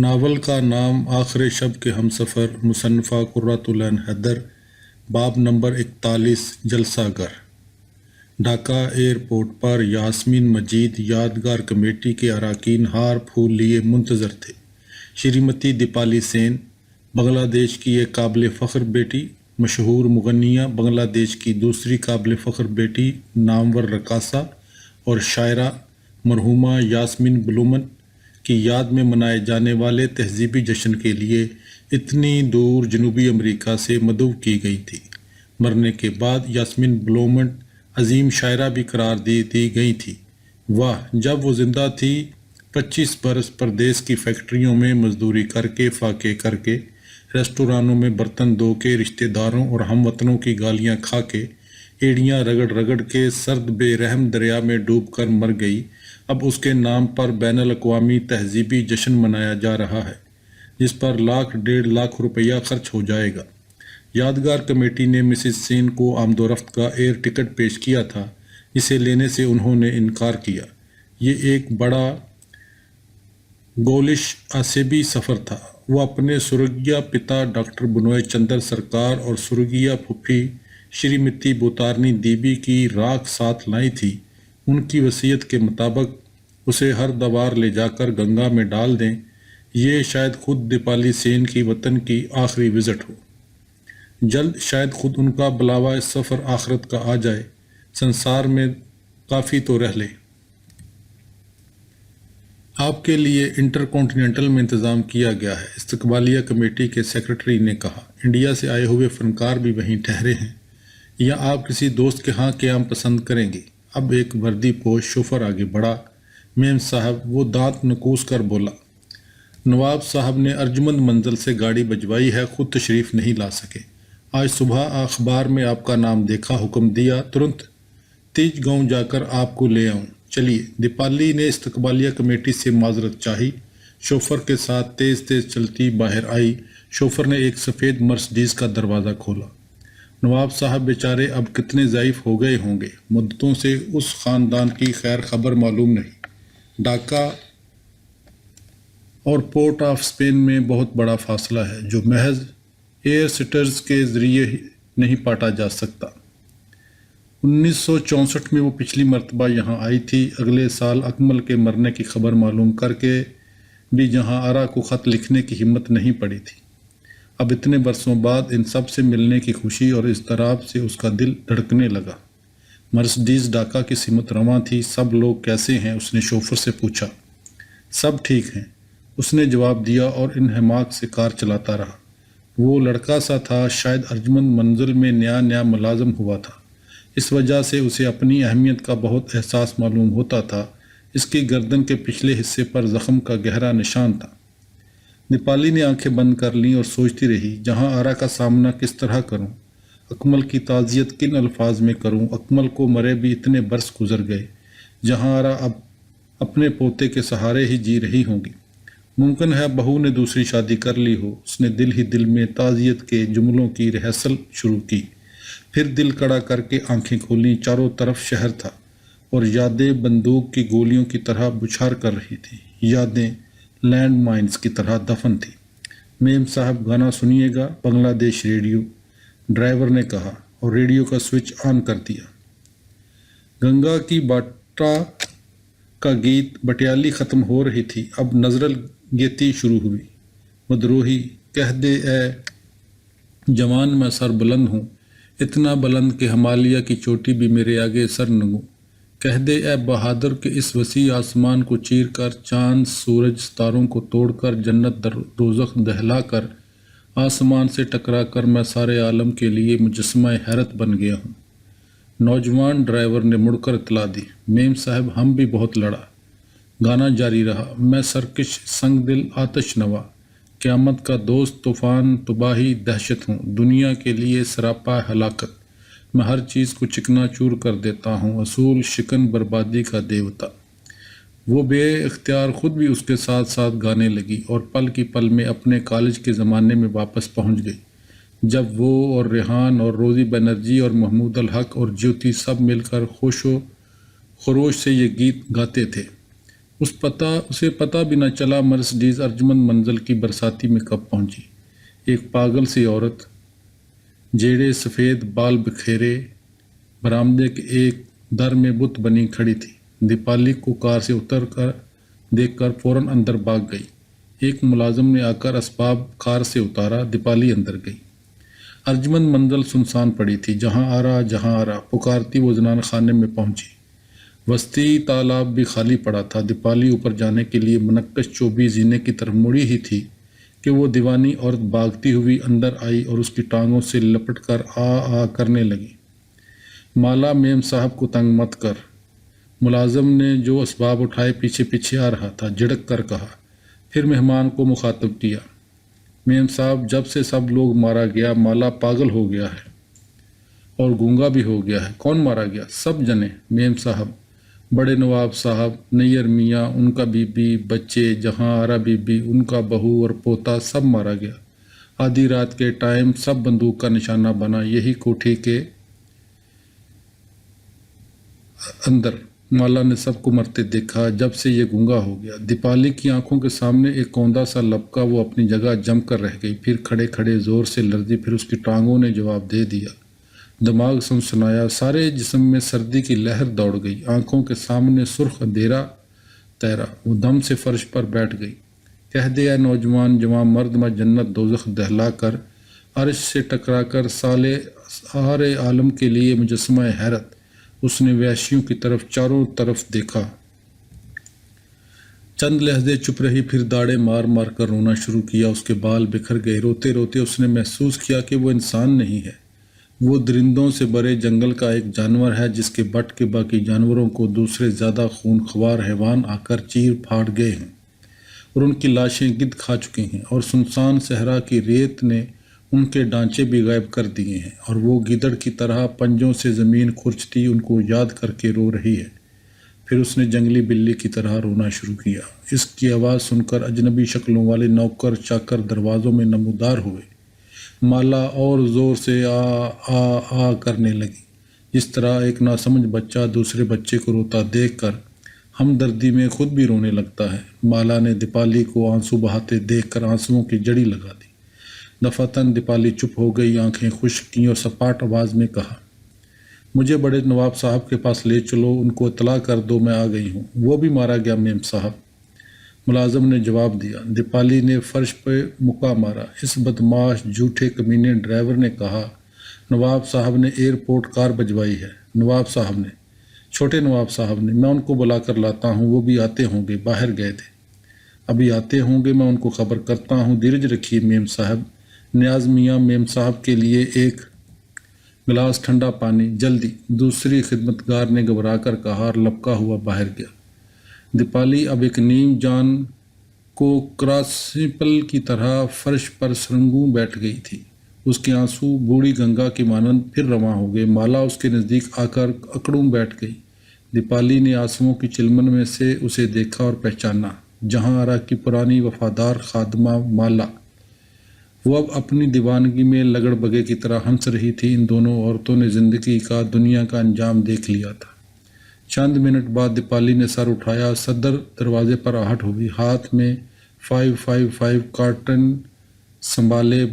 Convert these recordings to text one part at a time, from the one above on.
Novel کا نام آخر شب کے ہم سفر، مصنفہ قرۃ العین حیدر، باب نمبر 41 جلسہ گر۔ ڈھاکہ ایئرپورٹ پر یاسمین مجید یادگار کمیٹی کے اراکین ہار پھول لیے منتظر تھے۔ شریمتی دیپالی سین، بنگلہ دیش کی ایک قابل فخر بیٹی، مشہور مغنیہ، بنگلہ دیش کی دوسری قابل فخر بیٹی، نامور رقاصہ اور شاعرہ مرحومہ یاسمین بلومن کی یاد میں منائے جانے والے تہذیبی جشن کے لیے اتنی دور جنوبی امریکہ سے مدعو کی گئی تھی۔ مرنے کے بعد یاسمین بلومن عظیم شاعرہ بھی قرار دی گئی تھی۔ واہ، جب وہ زندہ تھی 25 برس پردیس کی فیکٹریوں میں مزدوری کر کے، فاقے کر کے، ریسٹورانوں میں برتن دھو کے، رشتہ داروں اور ہم وطنوں کی گالیاں کھا کے، ایڑیاں رگڑ رگڑ کے سرد بے رحم دریا میں ڈوب کر مر گئی۔ اب اس کے نام پر بین الاقوامی تہذیبی جشن منایا جا رہا ہے، جس پر 1.5 لاکھ روپیہ خرچ ہو جائے گا۔ یادگار کمیٹی نے مسز سین کو آمد و رفت کا ایئر ٹکٹ پیش کیا تھا، اسے لینے سے انہوں نے انکار کیا۔ یہ ایک بڑا گولش عصبی سفر تھا۔ وہ اپنے سرگیہ پتا ڈاکٹر بنوئے چندر سرکار اور سرگیہ پھوپھی شریمتی بوتارنی دیوی کی راکھ ساتھ لائی تھی۔ ان کی وصیت کے مطابق اسے ہر دوار لے جا کر گنگا میں ڈال دیں۔ یہ شاید خود دیپالی سین کی وطن کی آخری وزٹ ہو۔ جلد شاید خود ان کا بلاوا اس سفر آخرت کا آ جائے۔ سنسار میں کافی تو رہ لے۔ آپ کے لیے انٹر کانٹیننٹل میں انتظام کیا گیا ہے، استقبالیہ کمیٹی کے سیکرٹری نے کہا۔ انڈیا سے آئے ہوئے فنکار بھی وہیں ٹھہرے ہیں، یا آپ کسی دوست کے ہاں قیام پسند کریں گے؟ اب ایک وردی پوش شوفر آگے بڑھا۔ میم صاحب، وہ دانت نکوس کر بولا۔ نواب صاحب نے ارجمند منزل سے گاڑی بھجوائی ہے، خود تشریف نہیں لا سکے۔ آج صبح اخبار میں آپ کا نام دیکھا، حکم دیا ترنت تیج گاؤں جا کر آپ کو لے آؤں۔ چلیے۔ دیپالی نے استقبالیہ کمیٹی سے معذرت چاہی، شوفر کے ساتھ تیز تیز چلتی باہر آئی۔ شوفر نے ایک سفید مرسڈیز کا دروازہ کھولا۔ نواب صاحب بیچارے اب کتنے ضعیف ہو گئے ہوں گے، مدتوں سے اس خاندان کی خیر خبر معلوم نہیں۔ ڈھاکہ اور پورٹ آف اسپین میں بہت بڑا فاصلہ ہے، جو محض ایئر سٹرز کے ذریعے نہیں پاٹا جا سکتا۔ 1964 میں وہ پچھلی مرتبہ یہاں آئی تھی۔ اگلے سال اکمل کے مرنے کی خبر معلوم کر کے بھی جہاں آرا کو خط لکھنے کی ہمت نہیں پڑی تھی۔ اب اتنے برسوں بعد ان سب سے ملنے کی خوشی اور اضطراب سے اس کا دل دھڑکنے لگا۔ مرسڈیز ڈھاکہ کی سمت رواں تھی۔ سب لوگ کیسے ہیں؟ اس نے شوفر سے پوچھا۔ سب ٹھیک ہیں، اس نے جواب دیا اور انہماک سے کار چلاتا رہا۔ وہ لڑکا سا تھا، شاید ارجمند منزل میں نیا ملازم ہوا تھا، اس وجہ سے اسے اپنی اہمیت کا بہت احساس معلوم ہوتا تھا۔ اس کی گردن کے پچھلے حصے پر زخم کا گہرا نشان تھا۔ دیپالی نے آنکھیں بند کر لیں اور سوچتی رہی، جہاں آرا کا سامنا کس طرح کروں، اکمل کی تعزیت کن الفاظ میں کروں۔ اکمل کو مرے بھی اتنے برس گزر گئے، جہاں آرا اب اپنے پوتے کے سہارے ہی جی رہی ہوں گی۔ ممکن ہے بہو نے دوسری شادی کر لی ہو۔ اس نے دل ہی دل میں تعزیت کے جملوں کی ریہرسل شروع کی، پھر دل کڑا کر کے آنکھیں کھولیں۔ چاروں طرف شہر تھا اور یادیں بندوق کی گولیوں کی طرح بچھار کر رہی تھیں۔ یادیں لینڈ مائنز کی طرح دفن تھی۔ میم صاحب، گانا سنیے گا؟ بنگلہ دیش ریڈیو، ڈرائیور نے کہا اور ریڈیو کا سوئچ آن کر دیا۔ گنگا کی باٹا کا گیت بٹیالی ختم ہو رہی تھی، اب نظرل گیتی شروع ہوئی۔ مدروہی، کہہ دے اے جوان میں سر بلند ہوں، اتنا بلند کہ ہمالیہ کی چوٹی بھی میرے آگے سر نگوں۔ کہہ دے اے بہادر کہ اس وسیع آسمان کو چیر کر، چاند سورج ستاروں کو توڑ کر، جنت دوزخ دہلا کر، آسمان سے ٹکرا کر میں سارے عالم کے لیے مجسمہ حیرت بن گیا ہوں۔ نوجوان ڈرائیور نے مڑ کر اطلاع دی۔ میم صاحب، ہم بھی بہت لڑا۔ گانا جاری رہا۔ میں سرکش، سنگ دل، آتش نوا، قیامت کا دوست، طوفان، تباہی، دہشت ہوں، دنیا کے لیے سراپا ہلاکت۔ میں ہر چیز کو چکنا چور کر دیتا ہوں، اصول شکن بربادی کا دیوتا۔ وہ بے اختیار خود بھی اس کے ساتھ ساتھ گانے لگی اور پل کی پل میں اپنے کالج کے زمانے میں واپس پہنچ گئی، جب وہ اور ریحان اور روزی بنرجی اور محمود الحق اور جیوتی سب مل کر خوش و خروش سے یہ گیت گاتے تھے۔ اسے پتہ بھی نہ چلا مرسڈیز ارجمند منزل کی برساتی میں کب پہنچی۔ ایک پاگل سی عورت، جیڑے سفید بال بکھیرے، برآمدے کے ایک در میں بت بنی کھڑی تھی۔ دیپالی کو کار سے اتر کر دیکھ کر فوراً اندر بھاگ گئی۔ ایک ملازم نے آ کر اسباب کار سے اتارا۔ دیپالی اندر گئی۔ ارجمند منزل سنسان پڑی تھی۔ جہاں آ رہا پکارتی وہ زنان خانے میں پہنچی۔ وسطی تالاب بھی خالی پڑا تھا۔ دیپالی اوپر جانے کے لیے منقش چوبی زینے کی طرف مڑی ہی تھی کہ وہ دیوانی عورت بھاگتی ہوئی اندر آئی اور اس کی ٹانگوں سے لپٹ کر آ کرنے لگی۔ مالا، میم صاحب کو تنگ مت کر۔ ملازم نے جو اسباب اٹھائے پیچھے پیچھے آ رہا تھا، جھڑک کر کہا۔ پھر مہمان کو مخاطب کیا، میم صاحب، جب سے سب لوگ مارا گیا، مالا پاگل ہو گیا ہے اور گونگا بھی ہو گیا ہے۔ کون مارا گیا؟ سب جنے، میم صاحب، بڑے نواب صاحب، نیر میاں، ان کا بی بی، بچے، جہاں آرا بی بی، ان کا بہو اور پوتا، سب مارا گیا۔ آدھی رات کے ٹائم سب بندوق کا نشانہ بنا، یہی کوٹھی کے اندر۔ مالا نے سب کو مرتے دیکھا جب سے یہ گونگا ہو گیا۔ دیپالی کی آنکھوں کے سامنے ایک کوندا سا لپکا، وہ اپنی جگہ جم کر رہ گئی۔ پھر کھڑے کھڑے زور سے لرزی، پھر اس کی ٹانگوں نے جواب دے دیا۔ دماغ سنسنایا، سارے جسم میں سردی کی لہر دوڑ گئی۔ آنکھوں کے سامنے سرخ اندھیرا تیرا۔ وہ دم سے فرش پر بیٹھ گئی۔ کہہ دے اے نوجوان جوان مرد، میں جنت دوزخ دہلا کر، عرش سے ٹکرا کر سارے عالم کے لیے مجسمہ حیرت۔ اس نے وحشیوں کی طرف چاروں طرف دیکھا۔ چند لحظے چپ رہی، پھر داڑے مار مار کر رونا شروع کیا۔ اس کے بال بکھر گئے۔ روتے روتے اس نے محسوس کیا کہ وہ انسان نہیں ہے، وہ درندوں سے بھرے جنگل کا ایک جانور ہے جس کے بٹ کے باقی جانوروں کو دوسرے زیادہ خونخوار حیوان آ کر چیر پھاڑ گئے ہیں اور ان کی لاشیں گدھ کھا چکے ہیں، اور سنسان صحرا کی ریت نے ان کے ڈھانچے بھی غائب کر دیے ہیں، اور وہ گیدڑ کی طرح پنجوں سے زمین کھرچتی ان کو یاد کر کے رو رہی ہے۔ پھر اس نے جنگلی بلی کی طرح رونا شروع کیا۔ اس کی آواز سن کر اجنبی شکلوں والے نوکر چاکر دروازوں میں نمودار ہوئے۔ مالا اور زور سے آ کرنے لگی، جس طرح ایک ناسمجھ بچہ دوسرے بچے کو روتا دیکھ کر ہمدردی میں خود بھی رونے لگتا ہے۔ مالا نے دیپالی کو آنسو بہاتے دیکھ کر آنسوؤں کی جڑی لگا دی۔ دفعتاً دیپالی چپ ہو گئی، آنکھیں خشک کیں اور سپاٹ آواز میں کہا، مجھے بڑے نواب صاحب کے پاس لے چلو، ان کو اطلاع کر دو میں آ گئی ہوں۔ وہ بھی مارا گیا میم صاحب، ملازم نے جواب دیا۔ دیپالی نے فرش پہ مکہ مارا۔ اس بدمعاش جھوٹے کمینے ڈرائیور نے کہا، نواب صاحب نے ایئرپورٹ کار بھجوائی ہے۔ نواب صاحب نے؟ چھوٹے نواب صاحب نے؟ میں ان کو بلا کر لاتا ہوں، وہ بھی آتے ہوں گے، باہر گئے تھے۔ ابھی آتے ہوں گے، میں ان کو خبر کرتا ہوں، دھیرج رکھیے میم صاحب۔ نیاز میاں، میم صاحب کے لیے ایک گلاس ٹھنڈا پانی، جلدی، دوسری خدمتگار نے گھبرا کر کہا اور لپکا ہوا باہر گیا۔ دیپالی اب ایک نیم جان کو کراسپل کی طرح فرش پر سرنگوں بیٹھ گئی تھی۔ اس کے آنسو بوڑھی گنگا کی مانند پھر رواں ہو گئے۔ مالا اس کے نزدیک آ کر اکڑوں بیٹھ گئی۔ دیپالی نے آنسوؤں کی چلمن میں سے اسے دیکھا اور پہچانا، جہاں آرا کی پرانی وفادار خادمہ مالا۔ وہ اب اپنی دیوانگی میں لگڑ بگے کی طرح ہنس رہی تھی۔ ان دونوں عورتوں نے زندگی کا، دنیا کا انجام دیکھ لیا تھا۔ چند منٹ بعد دیپالی نے سر اٹھایا، صدر دروازے پر آہٹ ہوئی، ہاتھ میں 555 کارٹن سنبھالے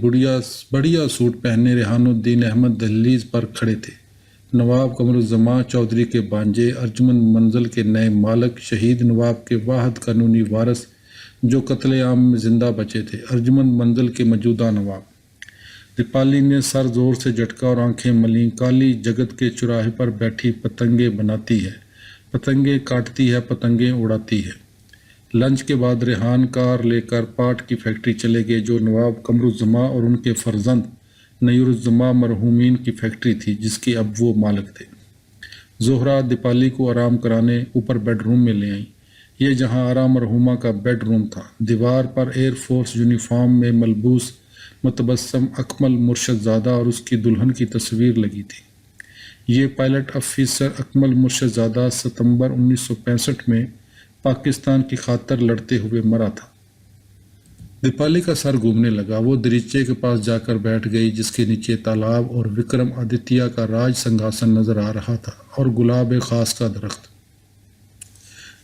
بڑھیا سوٹ پہنے ریحان الدین احمد دہلیز پر کھڑے تھے۔ نواب قمر الزمان چودھری کے بانجے، ارجمند منزل کے نئے مالک، شہید نواب کے واحد قانونی وارث جو قتل عام میں زندہ بچے تھے، ارجمند منزل کے موجودہ نواب۔ دیپالی نے سر زور سے جھٹکا اور آنکھیں ملیں۔ کالی جگت کے چوراہے پر بیٹھی پتنگیں بناتی ہے، پتنگیں کاٹتی ہے، پتنگیں اڑاتی ہے۔ لنچ کے بعد ریحان کار لے کر پاٹ کی فیکٹری چلے گئے، جو نواب قمر الزمان اور ان کے فرزند نیر الزمان مرحومین کی فیکٹری تھی، جس کے اب وہ مالک تھے۔ زہرا دیپالی کو آرام کرانے اوپر بیڈ روم میں لے آئیں۔ یہ جہاں آرا مرحومہ کا بیڈ روم تھا۔ دیوار پر ایئر فورس یونیفارم میں ملبوس متبسم اکمل مرشد زادہ اور اس کی دلہن کی تصویر لگی تھی۔ یہ پائلٹ افیسر اکمل مرشد زادہ ستمبر 1965 میں پاکستان کی خاطر لڑتے ہوئے مرا تھا۔ دیپالی کا سر گھومنے لگا۔ وہ دریچے کے پاس جا کر بیٹھ گئی، جس کے نیچے تالاب اور وکرم آدتیہ کا راج سنگھاسن نظر آ رہا تھا، اور گلاب خاص کا درخت۔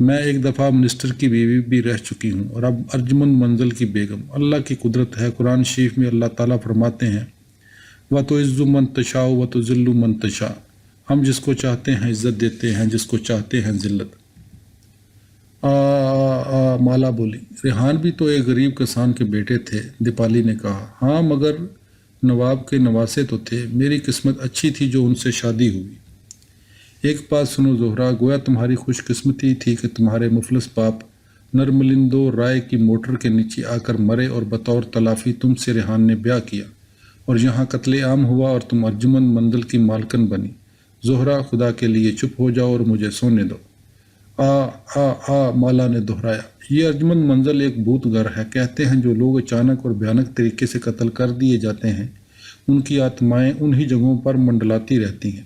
میں ایک دفعہ منسٹر کی بیوی بھی رہ چکی ہوں اور اب ارجمند منزل کی بیگم۔ اللہ کی قدرت ہے، قرآن شریف میں اللہ تعالیٰ فرماتے ہیں وَتُعِزُّ مَن تَشَاءُ وَتُذِلُّ مَن تَشَاءُ، ہم جس کو چاہتے ہیں عزت دیتے ہیں، جس کو چاہتے ہیں ذلت۔ مالا بولی، ریحان بھی تو ایک غریب کسان کے بیٹے تھے۔ دیپالی نے کہا، ہاں مگر نواب کے نواسے تو تھے، میری قسمت اچھی تھی جو ان سے شادی ہوئی۔ ایک بات سنو زہرا، گویا تمہاری خوش قسمتی تھی کہ تمہارے مفلس باپ نرملندو رائے کی موٹر کے نیچے آ کر مرے اور بطور تلافی تم سے ریحان نے بیاہ کیا اور یہاں قتل عام ہوا اور تم ارجمند منزل کی مالکن بنی۔ زہرا، خدا کے لیے چپ ہو جاؤ اور مجھے سونے دو۔ مالا نے دہرایا، یہ ارجمند منزل ایک بھوت گھر ہے۔ کہتے ہیں جو لوگ اچانک اور بھیانک طریقے سے قتل کر دیے جاتے ہیں ان کی آتمائیں انہی جگہوں پر منڈلاتی رہتی ہیں۔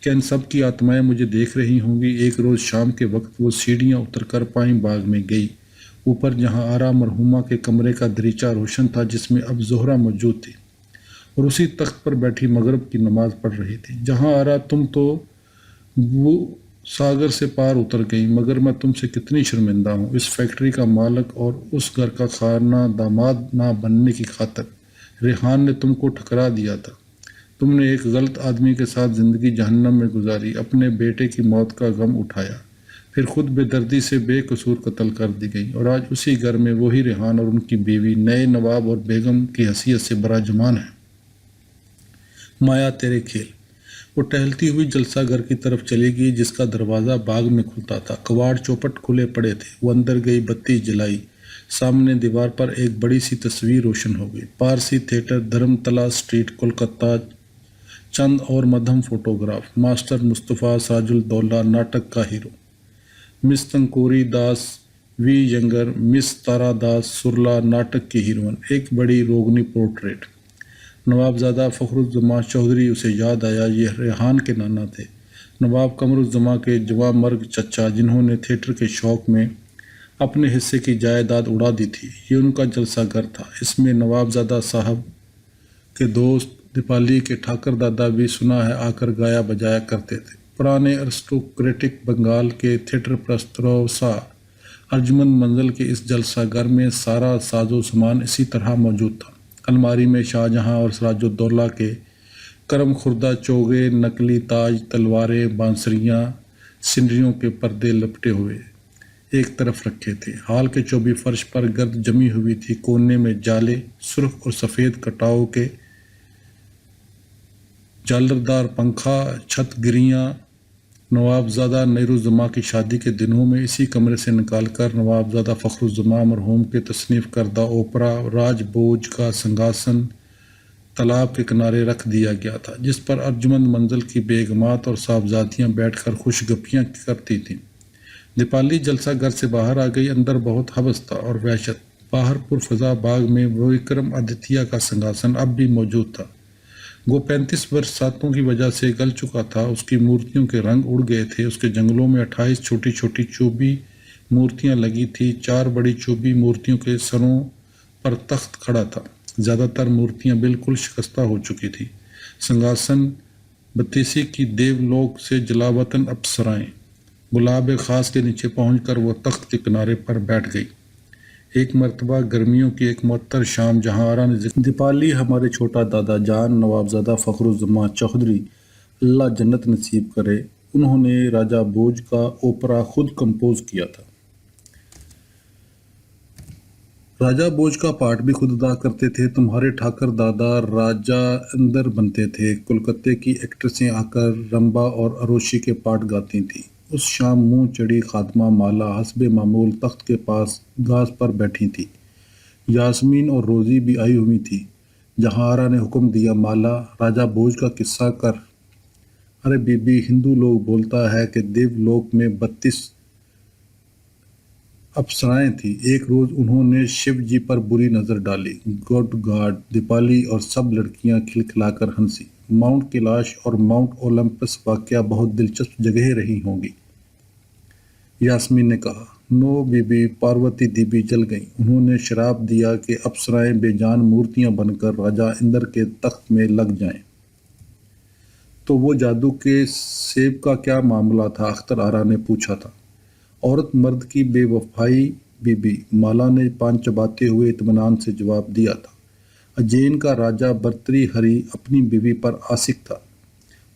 کیا ان سب کی آتمائیں مجھے دیکھ رہی ہوں گی؟ ایک روز شام کے وقت وہ سیڑھیاں اتر کر پائیں باغ میں گئی، اوپر جہاں آرا مرحومہ کے کمرے کا دریچہ روشن تھا جس میں اب زہرا موجود تھی اور اسی تخت پر بیٹھی مغرب کی نماز پڑھ رہی تھی۔ جہاں آرا، تم تو وہ ساگر سے پار اتر گئی، مگر میں تم سے کتنی شرمندہ ہوں۔ اس فیکٹری کا مالک اور اس گھر کا خانہ داماد نہ بننے کی خاطر ریحان نے تم کو ٹھکرا دیا تھا۔ تم نے ایک غلط آدمی کے ساتھ زندگی جہنم میں گزاری، اپنے بیٹے کی موت کا غم اٹھایا، پھر خود بے دردی سے بے قصور قتل کر دی گئی، اور آج اسی گھر میں وہی ریحان اور ان کی بیوی نئے نواب اور بیگم کی حیثیت سے براجمان ہیں۔ مایا تیرے کھیل۔ وہ ٹہلتی ہوئی جلسہ گھر کی طرف چلی گئی جس کا دروازہ باغ میں کھلتا تھا۔ کواڑ چوپٹ کھلے پڑے تھے۔ وہ اندر گئی، بتی جلائی، سامنے دیوار پر ایک بڑی سی تصویر روشن ہو گئی۔ پارسی تھیٹر، دھرم تلا اسٹریٹ، کولکتہ۔ چند اور مدھم فوٹوگراف۔ ماسٹر مصطفیٰ سراج الدولہ ناٹک کا ہیرو، مس تنکوری داس وی ینگر، مس تارا داس سرلا ناٹک کی ہیروئن، ایک بڑی روگنی پورٹریٹ۔ نوابزادہ فخر الزماں چودھری، اسے یاد آیا یہ ریحان کے نانا تھے، نواب قمر الزماں کے جواں مرگ چچا، جنہوں نے تھیٹر کے شوق میں اپنے حصے کی جائیداد اڑا دی تھی۔ یہ ان کا جلسہ گھر تھا۔ اس میں نوابزادہ صاحب کے دوست دیپالی کے ٹھاکر دادا بھی سنا ہے آ کر گایا بجایا کرتے تھے۔ پرانے ارسٹوکریٹک بنگال کے تھیٹر پرستروسا ارجمند منزل کے اس جلسہ گھر میں سارا ساز و سامان اسی طرح موجود تھا۔ الماری میں شاہ جہاں اور سراج الدولہ کے کرم خوردہ چوگے، نقلی تاج، تلواریں، بانسریاں، سنریوں کے پردے لپٹے ہوئے ایک طرف رکھے تھے۔ ہال کے چوبی فرش پر گرد جمی ہوئی تھی، کونے میں جالے، سرخ اور سفید کٹاؤ کے جالردار پنکھا، چھت گریاں۔ نوابزادہ نیر الزماں کی شادی کے دنوں میں اسی کمرے سے نکال کر نوابزادہ فخر الزماں مرحوم کے تصنیف کردہ اوپرا راج بوجھ کا سنگھاسن تالاب کے کنارے رکھ دیا گیا تھا، جس پر ارجمند منزل کی بیگمات اور صاحبزادیاں بیٹھ کر خوش گپیاں کرتی تھیں۔ دیپالی جلسہ گھر سے باہر آ گئی۔ اندر بہت حبس تھا اور وحشت۔ باہر پرفضا باغ میں وکرم آدتیہ کا سنگھاسن اب بھی موجود تھا۔ وہ 35 برساتوں کی وجہ سے گل چکا تھا، اس کی مورتیوں کے رنگ اڑ گئے تھے۔ اس کے جنگلوں میں 28 چھوٹی چھوٹی چوبی مورتیاں لگی تھیں۔ 4 بڑی چوبی مورتیوں کے سروں پر تخت کھڑا تھا۔ زیادہ تر مورتیاں بالکل شکستہ ہو چکی تھیں۔ سنگھاسن بتیسی کی دیو لوک سے جلاوطن اپسرائیں گلاب خاص کے نیچے پہنچ کر وہ تخت کے کنارے پر بیٹھ گئی۔ ایک مرتبہ گرمیوں کی ایک معطر شام جہاں آرا نے دیپالی، ہمارے چھوٹا دادا جان نوابزادہ فخر الزماں چودھری، اللہ جنت نصیب کرے، انہوں نے راجہ بوجھ کا اوپرا خود کمپوز کیا تھا۔ راجہ بوجھ کا پارٹ بھی خود ادا کرتے تھے۔ تمہارے ٹھاکر دادا راجہ اندر بنتے تھے۔ کولکتے کی ایکٹریسیں آ کر رمبا اور اروشی کے پارٹ گاتی تھیں۔ اس شام منہ چڑی خادمہ مالا حسب معمول تخت کے پاس گاز پر بیٹھی تھی۔ یاسمین اور روزی بھی آئی ہوئی تھی۔ جہاں آرا نے حکم دیا، مالا راجہ بوجھ کا قصہ کر۔ ارے بی بی، ہندو لوگ بولتا ہے کہ دیو لوک میں 32 اپسرائیں تھیں۔ ایک روز انہوں نے شیو جی پر بری نظر ڈالی۔ Good God! دیپالی اور سب لڑکیاں کھلکھلا کر ہنسی۔ ماؤنٹ کیلاش اور ماؤنٹ اولمپس واقعہ بہت دلچسپ جگہیں رہی ہوں گی، یاسمین نے کہا۔ نو بی بی، پاروتی دیوی جل گئیں۔ انہوں نے شراپ دیا کہ اپسرائیں بے جان مورتیاں بن کر راجہ اندر کے تخت میں لگ جائیں۔ تو وہ جادو کے سیب کا کیا معاملہ تھا؟ اختر آرا نے پوچھا تھا۔ عورت مرد کی بے وفائی بی بی مالا نے پان چباتے ہوئے اطمینان سے جواب دیا تھا۔ اجین کا راجا برتری ہری اپنی بیوی پر عاشق تھا۔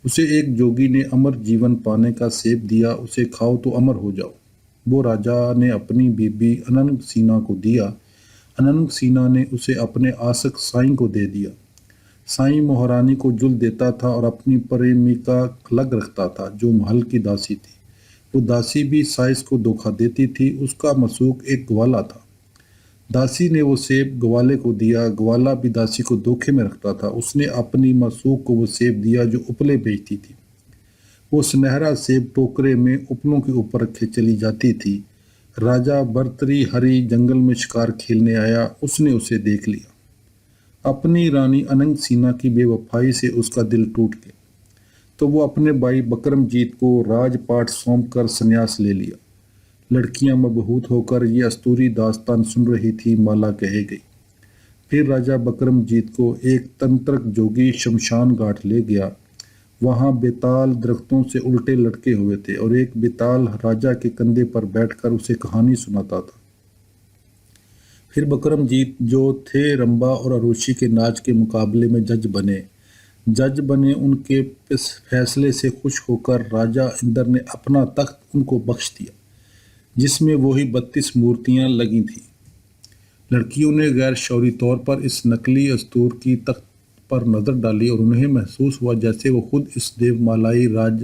اسے ایک جوگی نے امر جیون پانے کا سیب دیا، اسے کھاؤ تو امر ہو جاؤ۔ وہ راجا نے اپنی بیوی اننگ سینا کو دیا، اننگ سینا نے اسے اپنے عاشق سائیں کو دے دیا۔ سائیں مہارانی کو جل دیتا تھا اور اپنی پریمیکا لگ رکھتا تھا جو محل کی داسی تھی۔ وہ داسی بھی سائس کو دھوکہ دیتی تھی، اس کا مسوق ایک گوالا تھا۔ داسی نے وہ سیب گوالے کو دیا، گوالا بھی داسی کو دھوکے میں رکھتا تھا، اس نے اپنی مسوق کو وہ سیب دیا جو اپلے بیچتی تھی۔ وہ سنہرا سیب ٹوکرے میں اپلوں کے اوپر رکھے چلی جاتی تھی۔ راجا برتری ہری جنگل میں شکار کھیلنے آیا، اس نے اسے دیکھ لیا۔ اپنی رانی اننگ سینا کی بے وفائی سے اس کا دل ٹوٹ گیا، تو وہ اپنے بھائی بکرم جیت کو راج پاٹ سونپ کر سنیاس لے لیا۔ لڑکیاں مبہوت ہو کر یہ استوری داستان سن رہی تھی، مالا کہے گئی۔ پھر راجا بکرم جیت کو ایک تنترک جوگی شمشان گھاٹ لے گیا۔ وہاں بیتال درختوں سے الٹے لٹکے ہوئے تھے اور ایک بیتال راجا کے کندھے پر بیٹھ کر اسے کہانی سناتا تھا۔ پھر بکرم جیت جو تھے رمبا اور اروشی کے ناچ کے مقابلے میں جج بنے۔ ان کے فیصلے سے خوش ہو کر راجا اندر نے اپنا تخت ان کو بخش دیا، جس میں وہی 32 مورتیاں لگی تھیں۔ لڑکیوں نے غیر شعوری طور پر اس نقلی استور کی تخت پر نظر ڈالی اور انہیں محسوس ہوا جیسے وہ خود اس دیو مالائی راج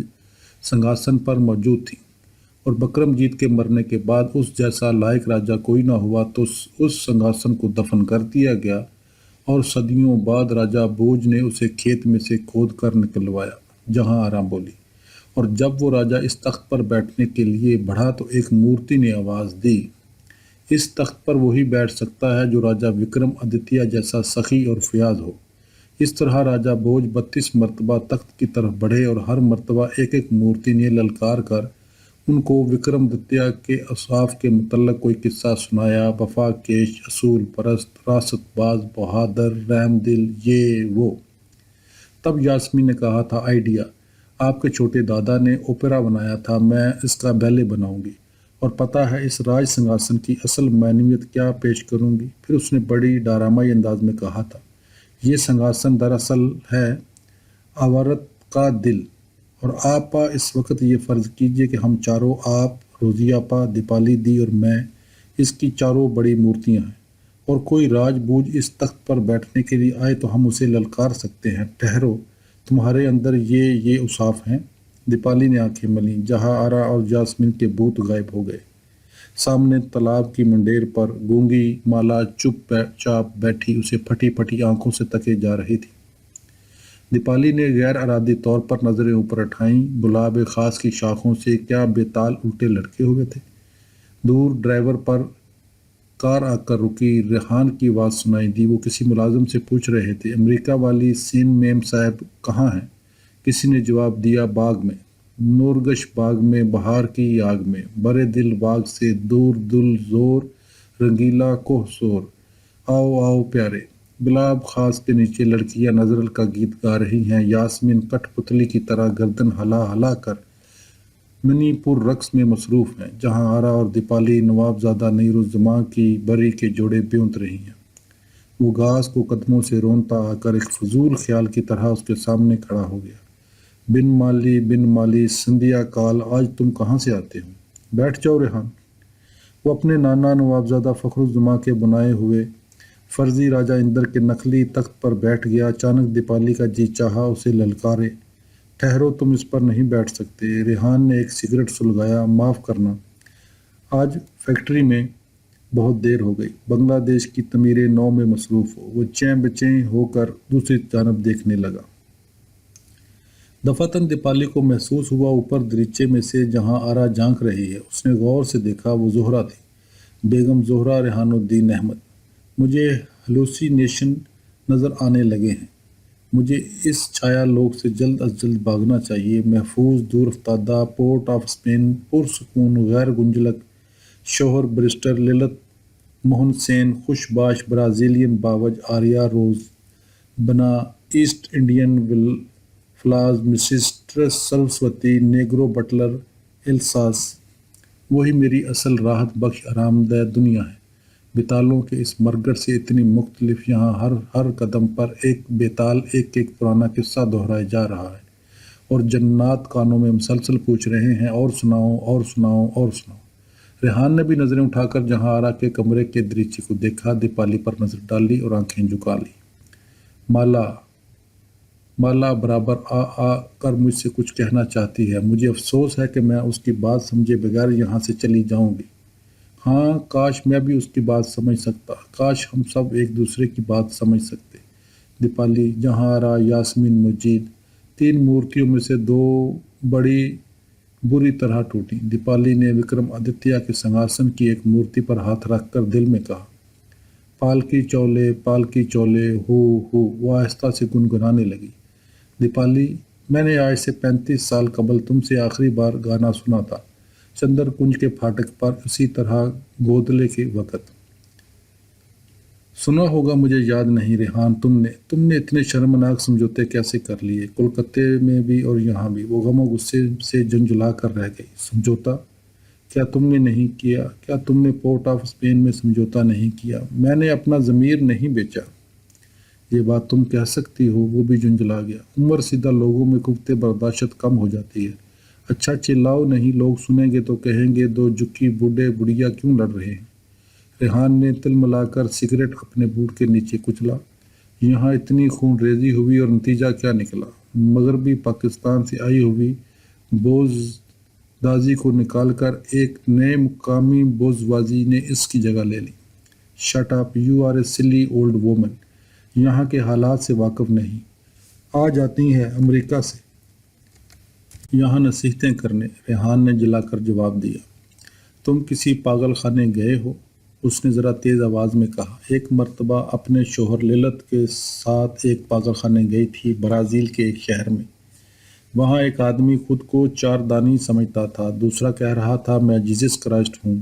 سنگھاسن پر موجود تھیں، اور بکرم جیت کے مرنے کے بعد اس جیسا لائق راجا کوئی نہ ہوا تو اس سنگھاسن کو دفن کر دیا گیا، اور صدیوں بعد راجا بھوج نے اسے کھیت میں سے کھود کر نکلوایا جہاں آرام بولی، اور جب وہ راجا اس تخت پر بیٹھنے کے لیے بڑھا تو ایک مورتی نے آواز دی، اس تخت پر وہی بیٹھ سکتا ہے جو راجا وکرم آدتیہ جیسا سخی اور فیاض ہو۔ اس طرح راجا بھوج 32 مرتبہ تخت کی طرف بڑھے اور ہر مرتبہ ایک ایک مورتی نے للکار کر ان کو وکرم دتیہ کے اوصاف کے متعلق کوئی قصہ سنایا، وفا کیش، اصول پرست، راست باز، بہادر، رحم دل، یہ وہ۔ تب یاسمین نے کہا تھا، آئیڈیا، آپ کے چھوٹے دادا نے اوپرا بنایا تھا، میں اس کا بیلے بناؤں گی، اور پتہ ہے اس راج سنگھاسن کی اصل معنویت کیا پیش کروں گی۔ پھر اس نے بڑی ڈرامائی انداز میں کہا تھا، یہ سنگھاسن دراصل ہے عورت کا دل، اور آپا اس وقت یہ فرض کیجئے کہ ہم چاروں، آپ، روزی آپا، دیپالی دی اور میں، اس کی چاروں بڑی مورتیاں ہیں، اور کوئی راج بوجھ اس تخت پر بیٹھنے کے لیے آئے تو ہم اسے للکار سکتے ہیں۔ ٹھہرو، تمہارے اندر یہ اوصاف ہیں؟ دیپالی نے آنکھیں ملیں، جہاں آرا اور جاسمین کے بھوت غائب ہو گئے۔ سامنے تالاب کی منڈیر پر گونگی مالا چپ چاپ بیٹھی اسے پھٹی پھٹی آنکھوں سے تکے جا رہی تھی۔ دیپالی نے غیر ارادی طور پر نظریں اوپر اٹھائیں، گلاب خاص کی شاخوں سے کیا بیتال الٹے لٹکے ہوئے تھے؟ دور ڈرائیور پر کار آ کر رکی، ریحان کی آواز سنائی دی، وہ کسی ملازم سے پوچھ رہے تھے، امریکہ والی سین میم صاحب کہاں ہیں؟ کسی نے جواب دیا، باغ میں، نورگش باغ میں، بہار کی آگ میں، برے دل باغ سے دور دل زور، رنگیلا کوہ سور، آؤ آؤ پیارے۔ گلاب خاص کے نیچے لڑکیاں نظرل کا گیت گا رہی ہیں، یاسمین کٹ پتلی کی طرح گردن ہلا ہلا کر منی پور رقص میں مصروف ہیں، جہاں آرا اور دیپالی نوابزادہ نیرو الزماں کی بری کے جوڑے بیونت رہی ہیں۔ وہ گھاس کو قدموں سے رونتا آ کر ایک فضول خیال کی طرح اس کے سامنے کھڑا ہو گیا۔ بن مالی سندھیا کال، آج تم کہاں سے آتے ہو؟ بیٹھ جاؤ ریحان۔ وہ اپنے نانا نوابزادہ فخر الزماں کے بنائے ہوئے فرضی راجا اندر کے نقلی تخت پر بیٹھ گیا۔ اچانک دیپالی کا جی چاہا اسے للکارے، ٹھہرو، تم اس پر نہیں بیٹھ سکتے۔ ریحان نے ایک سگریٹ سلگایا، معاف کرنا، آج فیکٹری میں بہت دیر ہو گئی، بنگلہ دیش کی تعمیر نو میں مصروف ہو۔ وہ چین بچین ہو کر دوسری جانب دیکھنے لگا۔ دفعتاً دیپالی کو محسوس ہوا اوپر دریچے میں سے جہاں آرا جھانک رہی ہے۔ اس نے غور سے دیکھا، وہ زہرہ تھی، بیگم زہرہ ریحان الدین احمد۔ مجھے ہلوسینیشن نظر آنے لگے ہیں، مجھے اس چھایا لوک سے جلد از جلد بھاگنا چاہیے۔ محفوظ، دور افتادہ پورٹ آف اسپین، پرسکون، غیر گنجلک شوہر بریسٹر للت موہن سین، خوش باش برازیلین باوج آریہ روز بنا ایسٹ انڈین فلاز مسسٹرس سرسوتی، نیگرو بٹلر ایلساس، وہی میری اصل راحت بخش آرام دہ دنیا ہے۔ بیتالوں کے اس مرگڑ سے اتنی مختلف، یہاں ہر قدم پر ایک بیتال ایک پرانا قصہ دہرائے جا رہا ہے، اور جنات کانوں میں مسلسل پوچھ رہے ہیں، اور سناؤ اور سناؤ اور سناؤ۔ ریحان نے بھی نظریں اٹھا کر جہاں آرا کے کمرے کے دریچے کو دیکھا، دیپالی پر نظر ڈالی اور آنکھیں جھکا لی۔ مالا مالا برابر آ کر مجھ سے کچھ کہنا چاہتی ہے، مجھے افسوس ہے کہ میں اس کی بات سمجھے بغیر یہاں سے چلی جاؤں گی۔ ہاں، کاش میں بھی اس کی بات سمجھ سکتا، کاش ہم سب ایک دوسرے کی بات سمجھ سکتے۔ دیپالی، جہاں آرا، یاسمین، مجید، تین مورتیوں میں سے دو بڑی بری طرح ٹوٹی۔ دیپالی نے وکرم آدتیہ کے سنگھاسن کی ایک مورتی پر ہاتھ رکھ کر دل میں کہا، پالکی چولے ہو۔ وہ آہستہ سے گنگنانے لگی۔ دیپالی، میں نے آج سے 35 سال قبل تم سے آخری بار گانا سنا تھا، چندر کنج کے پھاٹک پر، اسی طرح گودلے کے وقت۔ سنا ہوگا، مجھے یاد نہیں۔ ریحان، تم نے اتنے شرمناک سمجھوتے کیسے کر لیے، کولکتے میں بھی اور یہاں بھی؟ وہ غم و غصے سے جھنجھلا کر رہ گئی۔ سمجھوتا؟ کیا تم نے نہیں کیا؟ کیا تم نے پورٹ آف اسپین میں سمجھوتا نہیں کیا؟ میں نے اپنا ضمیر نہیں بیچا۔ یہ بات تم کہہ سکتی ہو؟ وہ بھی جھنجھلا گیا۔ عمر سیدھا لوگوں میں قوت برداشت کم ہو جاتی ہے۔ اچھا چلاؤ نہیں، لوگ سنیں گے تو کہیں گے دو جکی بوڑھے بڑھیا کیوں لڑ رہے ہیں۔ ریحان نے تل ملا کر سگریٹ اپنے بوٹ کے نیچے کچلا۔ یہاں اتنی خون ریزی ہوئی اور نتیجہ کیا نکلا؟ مغربی پاکستان سے آئی ہوئی بوز دازی کو نکال کر ایک نئے مقامی بوزوازی نے اس کی جگہ لے لی۔ شٹ اپ، یو آر اے سلی اولڈ وومن، یہاں کے حالات سے واقف نہیں، آ جاتی ہیں امریکہ سے یہاں نصیحتیں کرنے۔ ریحان نے جلا کر جواب دیا، تم کسی پاگل خانے گئے ہو؟ اس نے ذرا تیز آواز میں کہا۔ ایک مرتبہ اپنے شوہر للت کے ساتھ ایک پاگل خانے گئی تھی، برازیل کے ایک شہر میں۔ وہاں ایک آدمی خود کو 4 دانی سمجھتا تھا، دوسرا کہہ رہا تھا میں جیزس کرائسٹ ہوں۔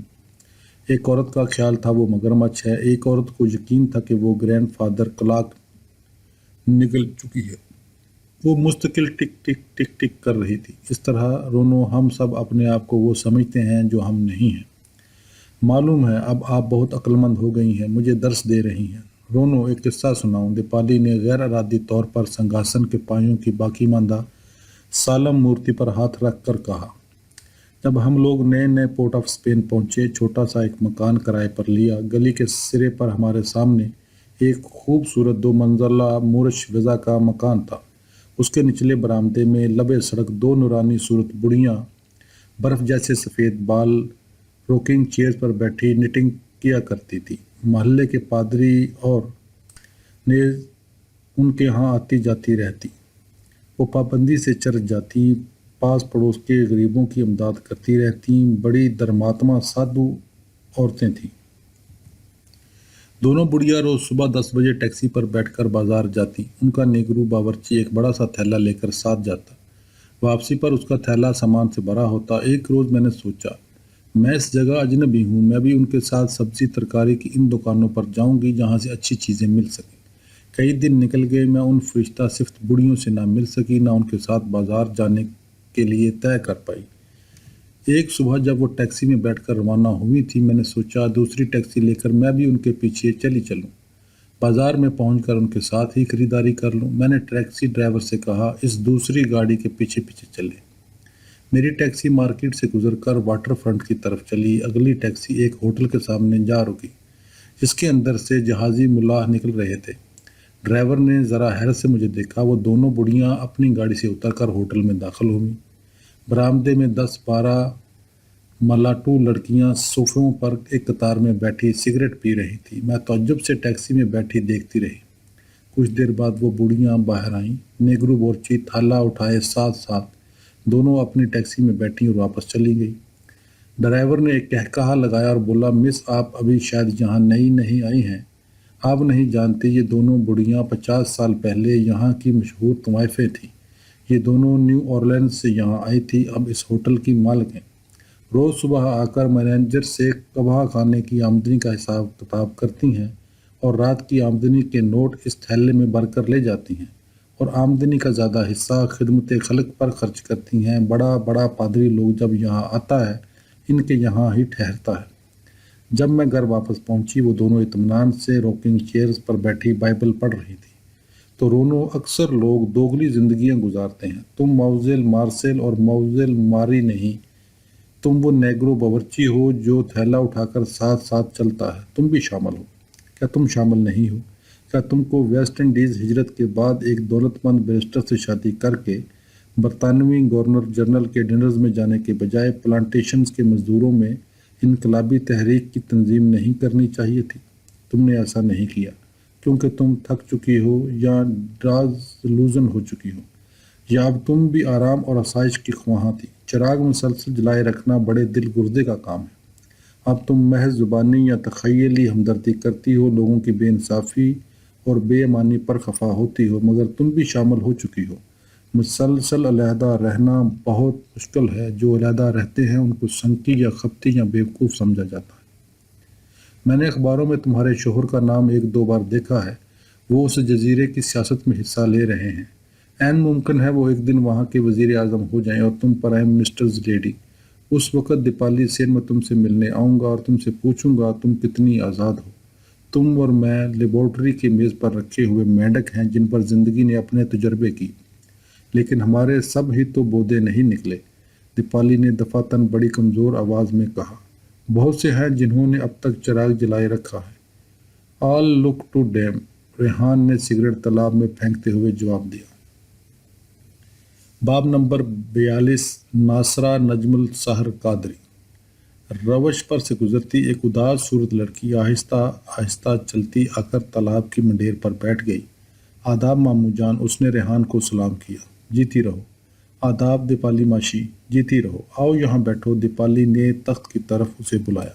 ایک عورت کا خیال تھا وہ مگرمچھ ہے، ایک عورت کو یقین تھا کہ وہ گرینڈ فادر کلاک نکل چکی ہے، وہ مستقل ٹک ٹک ٹک ٹک کر رہی تھی۔ اس طرح رونو، ہم سب اپنے آپ کو وہ سمجھتے ہیں جو ہم نہیں ہیں۔ معلوم ہے اب آپ بہت عقل مند ہو گئی ہیں، مجھے درس دے رہی ہیں۔ رونو، ایک قصہ سناؤں؟ دیپالی نے غیر ارادی طور پر سنگھاسن کے پایوں کی باقی ماندہ سالم مورتی پر ہاتھ رکھ کر کہا، جب ہم لوگ نئے پورٹ آف اسپین پہنچے، چھوٹا سا ایک مکان کرائے پر لیا۔ گلی کے سرے پر ہمارے سامنے ایک خوبصورت 2 منزلہ مورش ویزا کا مکان تھا۔ اس کے نچلے برآمدے میں لبے سڑک 2 نورانی صورت بڑھیاں برف جیسے سفید بال روکنگ چیئر پر بیٹھی نٹنگ کیا کرتی تھی۔ محلے کے پادری اور نیز ان کے ہاں آتی جاتی رہتی، وہ پابندی سے چرچ جاتی، پاس پڑوس کے غریبوں کی امداد کرتی رہتیں، بڑی درماتما سادھو عورتیں تھیں۔ دونوں بڑھیا روز صبح 10 بجے ٹیکسی پر بیٹھ کر بازار جاتی، ان کا نیگرو باورچی ایک بڑا سا تھیلا لے کر ساتھ جاتا، واپسی پر اس کا تھیلا سامان سے بھرا ہوتا۔ ایک روز میں نے سوچا، میں اس جگہ اجنبی ہوں، میں بھی ان کے ساتھ سبزی ترکاری کی ان دکانوں پر جاؤں گی جہاں سے اچھی چیزیں مل سکیں۔ کئی دن نکل گئے، میں ان فرشتہ صفت بڑھیوں سے نہ مل سکی، نہ ان کے ساتھ بازار جانے کے لیے طے کر پائی۔ ایک صبح جب وہ ٹیکسی میں بیٹھ کر روانہ ہوئی تھی، میں نے سوچا دوسری ٹیکسی لے کر میں بھی ان کے پیچھے چلی چلوں، بازار میں پہنچ کر ان کے ساتھ ہی خریداری کر لوں۔ میں نے ٹیکسی ڈرائیور سے کہا، اس دوسری گاڑی کے پیچھے پیچھے چلے۔ میری ٹیکسی مارکیٹ سے گزر کر واٹر فرنٹ کی طرف چلی۔ اگلی ٹیکسی ایک ہوٹل کے سامنے جا رکی، جس کے اندر سے جہازی ملاح نکل رہے تھے۔ ڈرائیور نے ذرا حیرت سے مجھے دیکھا۔ وہ دونوں بڑھیاں اپنی گاڑی سے اتر کر ہوٹل میں داخل ہوئیں۔ برآمدے میں 10-12 ملاٹو لڑکیاں صوفوں پر ایک قطار میں بیٹھی سگریٹ پی رہی تھیں۔ میں تعجب سے ٹیکسی میں بیٹھی دیکھتی رہی۔ کچھ دیر بعد وہ بوڑھیاں باہر آئیں، نیگرو بورچی تھالا اٹھائے ساتھ دونوں اپنی ٹیکسی میں بیٹھیں اور واپس چلی گئی۔ ڈرائیور نے ایک کہکہا لگایا اور بولا، مس، آپ ابھی شاید یہاں نئی نہیں آئی ہیں، آپ نہیں جانتے یہ دونوں بڑھیاں 50 سال پہلے یہاں کی مشہور طوائفیں تھیں۔ یہ دونوں نیو اورلینز سے یہاں آئی تھی، اب اس ہوٹل کی مالک ہیں۔ روز صبح آ کر مینیجر سے کبہ خانے کی آمدنی کا حساب کتاب کرتی ہیں اور رات کی آمدنی کے نوٹ اس تھیلے میں بھر کر لے جاتی ہیں، اور آمدنی کا زیادہ حصہ خدمت خلق پر خرچ کرتی ہیں۔ بڑا پادری لوگ جب یہاں آتا ہے، ان کے یہاں ہی ٹھہرتا ہے۔ جب میں گھر واپس پہنچی وہ دونوں اطمینان سے روکنگ چیئرز پر بیٹھی بائبل پڑھ رہی تھی۔ تو رونو، اکثر لوگ دوگلی زندگیاں گزارتے ہیں۔ تم موزل مارسل اور موزل ماری نہیں، تم وہ نیگرو باورچی ہو جو تھیلا اٹھا کر ساتھ ساتھ چلتا ہے۔ تم بھی شامل ہو۔ کیا تم شامل نہیں ہو؟ کیا تم کو ویسٹ انڈیز ہجرت کے بعد ایک دولت مند بیرسٹر سے شادی کر کے برطانوی گورنر جنرل کے ڈنرز میں جانے کے بجائے پلانٹیشنز کے مزدوروں میں انقلابی تحریک کی تنظیم نہیں کرنی چاہیے تھی؟ تم نے ایسا نہیں کیا کیونکہ تم تھک چکی ہو یا ڈازلوزن ہو چکی ہو، یا اب تم بھی آرام اور آسائش کی خواہاں تھی۔ چراغ مسلسل جلائے رکھنا بڑے دل گردے کا کام ہے۔ اب تم محض زبانی یا تخیلی ہمدردی کرتی ہو، لوگوں کی بے انصافی اور بے ایمانی پر خفا ہوتی ہو، مگر تم بھی شامل ہو چکی ہو۔ مسلسل علیحدہ رہنا بہت مشکل ہے۔ جو علیحدہ رہتے ہیں ان کو سنکی یا خپتی یا بیوقوف سمجھا جاتا ہے۔ میں نے اخباروں میں تمہارے شوہر کا نام ایک دو بار دیکھا ہے، وہ اس جزیرے کی سیاست میں حصہ لے رہے ہیں۔ عین ممکن ہے وہ ایک دن وہاں کے وزیر اعظم ہو جائیں اور تم پرائم منسٹرز لیڈی۔ اس وقت دیپالی سین میں تم سے ملنے آؤں گا اور تم سے پوچھوں گا تم کتنی آزاد ہو۔ تم اور میں لیبارٹری کی میز پر رکھے ہوئے مینڈک ہیں جن پر زندگی نے اپنے تجربے کی، لیکن ہمارے سب ہی تو بودے نہیں نکلے۔ دیپالی نے دفعتاً بڑی کمزور آواز میں کہا۔ بہت سے ہیں جنہوں نے اب تک چراغ جلائے رکھا ہے۔ آل لک ٹو ڈیم، ریحان نے سگریٹ تالاب میں پھینکتے ہوئے جواب دیا۔ باب نمبر 42 ناصرہ نجم السحر قادری۔ روش پر سے گزرتی ایک اداس صورت لڑکی آہستہ آہستہ چلتی آ کر تالاب کی منڈیر پر بیٹھ گئی۔ آداب ماموں جان، اس نے ریحان کو سلام کیا۔ جیتی رہو۔ آداب دیپالی ماشی، جیتی رہو، آؤ یہاں بیٹھو۔ دیپالی نے تخت کی طرف اسے بلایا۔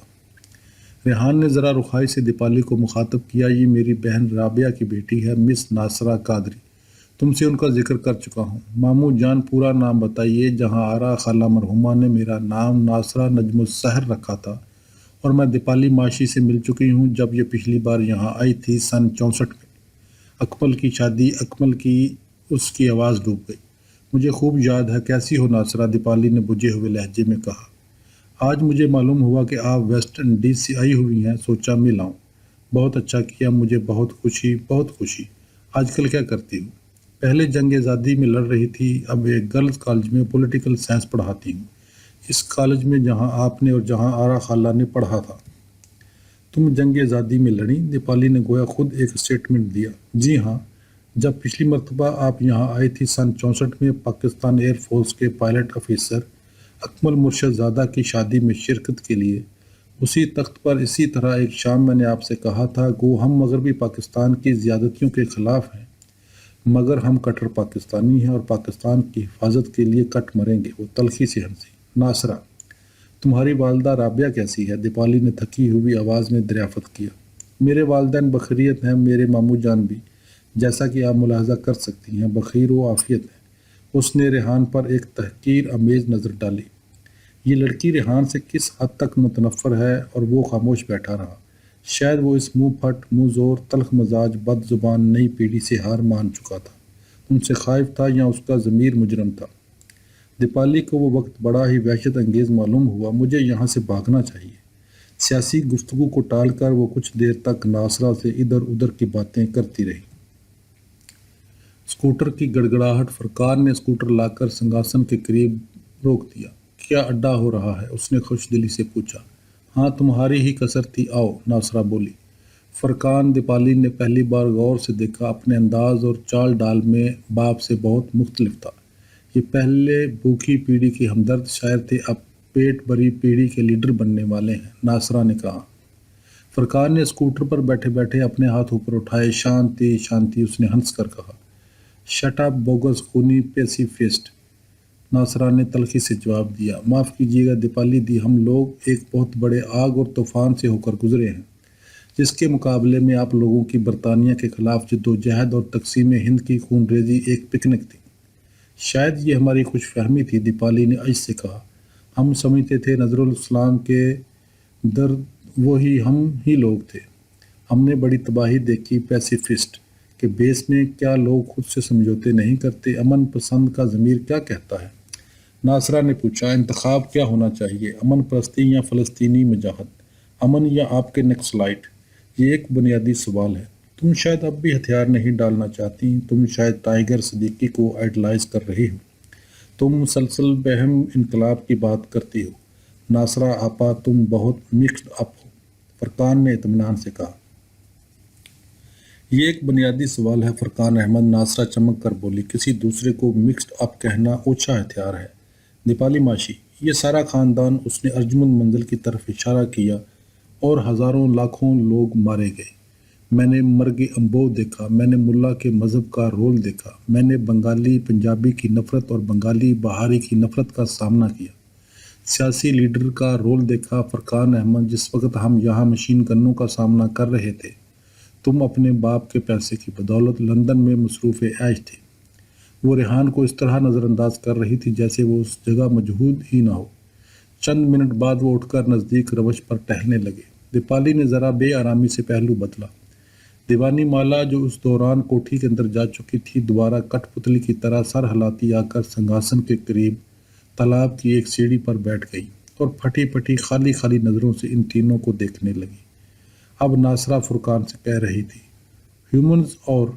ریحان نے ذرا رخائی سے دیپالی کو مخاطب کیا۔ یہ میری بہن رابعہ کی بیٹی ہے، مس ناصرہ قادری۔ تم سے ان کا ذکر کر چکا ہوں۔ ماموں جان پورا نام بتائیے۔ جہاں آرا خالہ مرحومہ نے میرا نام ناصرہ نجم السحر رکھا تھا اور میں دیپالی ماشی سے مل چکی ہوں جب یہ پچھلی بار یہاں آئی تھی سن 64 میں۔ اکمل کی شادی، اکمل کی، اس کی آواز ڈوب گئی۔ مجھے خوب یاد ہے۔ کیسی ہو ناصرہ؟ دیپالی نے بجھے ہوئے لہجے میں کہا۔ آج مجھے معلوم ہوا کہ آپ ویسٹ انڈیز سے آئی ہوئی ہیں، سوچا مل آؤں۔ بہت اچھا کیا، مجھے بہت خوشی، بہت خوشی۔ آج کل کیا کرتی ہوں؟ پہلے جنگ آزادی میں لڑ رہی تھی، اب ایک گرلز کالج میں پولیٹیکل سائنس پڑھاتی ہوں، اس کالج میں جہاں آپ نے اور جہاں آرا خالہ نے پڑھا تھا۔ تم جنگ آزادی میں لڑیں؟ دیپالی نے گویا خود ایک اسٹیٹمنٹ دیا۔ جی ہاں، جب پچھلی مرتبہ آپ یہاں آئی تھی سن 64 میں، پاکستان ایئر فورس کے پائلٹ آفیسر اکمل مرشد زادہ کی شادی میں شرکت کے لیے اسی تخت پر اسی طرح ایک شام میں نے آپ سے کہا تھا گو ہم مغربی پاکستان کی زیادتیوں کے خلاف ہیں مگر ہم کٹر پاکستانی ہیں اور پاکستان کی حفاظت کے لیے کٹ مریں گے۔ وہ تلخی سے ہنسی۔ ناصرہ، تمہاری والدہ رابعہ کیسی ہے؟ دیپالی نے تھکی ہوئی آواز میں دریافت کیا۔ میرے والدین بخیریت ہیں، میرے ماموں جان بھی، جیسا کہ آپ ملاحظہ کر سکتی ہیں، بخیر و عافیت ہیں۔ اس نے ریحان پر ایک تحقیر آمیز نظر ڈالی۔ یہ لڑکی ریحان سے کس حد تک متنفر ہے، اور وہ خاموش بیٹھا رہا۔ شاید وہ اس منہ پھٹ، منہ زور، تلخ مزاج، بد زبان نئی پیڑھی سے ہار مان چکا تھا، ان سے خائف تھا یا اس کا ضمیر مجرم تھا۔ دیپالی کو وہ وقت بڑا ہی وحشت انگیز معلوم ہوا۔ مجھے یہاں سے بھاگنا چاہیے۔ سیاسی گفتگو کو ٹال کر وہ کچھ دیر تک ناصرہ سے ادھر ادھر کی باتیں کرتی رہی۔ اسکوٹر کی گڑگڑاہٹ۔ فرقان نے اسکوٹر لا کر سنگاسن کے قریب روک دیا۔ کیا اڈا ہو رہا ہے؟ اس نے خوش دلی سے پوچھا۔ ہاں، تمہاری ہی کثر تھی، آؤ، ناصرہ بولی۔ فرقان دیپالی نے پہلی بار غور سے دیکھا، اپنے انداز اور چال ڈال میں باپ سے بہت مختلف تھا۔ یہ پہلے بھوکی پیڑھی کے ہمدرد شاعر تھے، اب پیٹ بھری پیڑھی کے لیڈر بننے والے ہیں، ناصرہ نے کہا۔ فرقان نے اسکوٹر پر بیٹھے بیٹھے اپنے ہاتھ اوپر اٹھائے۔ شانتی شانتی، اس نے ہنس کر کہا۔ شٹ اپ بوگس خونی پیسیفسٹ، ناصرہ نے تلخی سے جواب دیا۔ معاف کیجیے گا دیپالی دی، ہم لوگ ایک بہت بڑے آگ اور طوفان سے ہو کر گزرے ہیں، جس کے مقابلے میں آپ لوگوں کی برطانیہ کے خلاف جدوجہد اور تقسیم ہند کی خون ریزی ایک پکنک تھی۔ شاید یہ ہماری خوش فہمی تھی، دیپالی نے عجز سے کہا۔ ہم سمجھتے تھے نظر الاسلام کے درد وہی ہم ہی لوگ تھے۔ ہم نے بڑی تباہی دیکھی پیسیفسٹ کہ بیس میں کیا لوگ خود سے سمجھوتے نہیں کرتے؟ امن پسند کا ضمیر کیا کہتا ہے؟ ناصرہ نے پوچھا، انتخاب کیا ہونا چاہیے، امن پرستی یا فلسطینی مجاہد، امن یا آپ کے نکسلائٹ؟ یہ ایک بنیادی سوال ہے۔ تم شاید اب بھی ہتھیار نہیں ڈالنا چاہتی، تم شاید ٹائیگر صدیقی کو آئیڈلائز کر رہی ہو، تم مسلسل بہم انقلاب کی بات کرتی ہو۔ ناصرہ آپا، تم بہت مکسڈ اپ ہو، فرقان نے اطمینان سے کہا۔ یہ ایک بنیادی سوال ہے فرقان احمد، ناصرہ چمک کر بولی، کسی دوسرے کو مکسڈ اپ کہنا اوچھا ہتھیار ہے۔ دیپالی ماشی، یہ سارا خاندان، اس نے ارجمند منزل کی طرف اشارہ کیا، اور ہزاروں لاکھوں لوگ مارے گئے۔ میں نے مرگ امبو دیکھا، میں نے ملا کے مذہب کا رول دیکھا، میں نے بنگالی پنجابی کی نفرت اور بنگالی بہاری کی نفرت کا سامنا کیا، سیاسی لیڈر کا رول دیکھا۔ فرقان احمد، جس وقت ہم یہاں مشین گنوں کا سامنا کر رہے تھے، تم اپنے باپ کے پیسے کی بدولت لندن میں مصروف عیش تھے۔ وہ ریحان کو اس طرح نظر انداز کر رہی تھی جیسے وہ اس جگہ موجود ہی نہ ہو۔ چند منٹ بعد وہ اٹھ کر نزدیک روش پر ٹہلنے لگے۔ دیپالی نے ذرا بے آرامی سے پہلو بدلا۔ دیوانی مالا، جو اس دوران کوٹھی کے اندر جا چکی تھی، دوبارہ کٹ پتلی کی طرح سر ہلاتی آ کر سنگھاسن کے قریب تالاب کی ایک سیڑھی پر بیٹھ گئی اور پھٹی پھٹی خالی خالی نظروں سے ان تینوں کو دیکھنے لگی۔ اب ناصرہ فرقان سے کہہ رہی تھی، ہیومنز اور